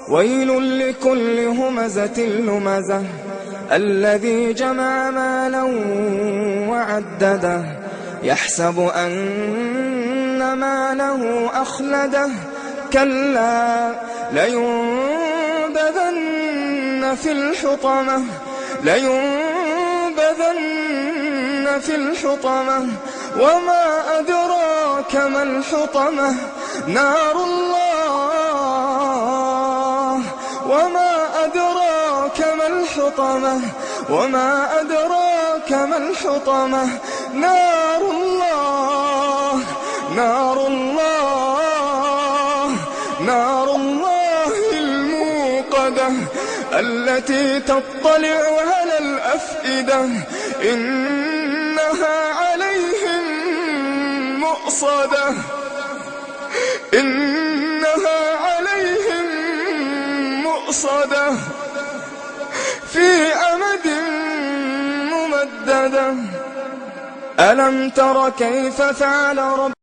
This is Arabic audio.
ويل لكل همزة لمزة الذي جمع مالا وعدده يحسب أن ماله أخلده كلا لينبذن في الحطمة وما أدراك ما الحطمة نار الله وما أدراك ما الحطمة نار الله الموقدة التي تطلع على الأفئدة إنها عليهم مؤصدة في أمد ممددة. ألم تر كيف فعل ربك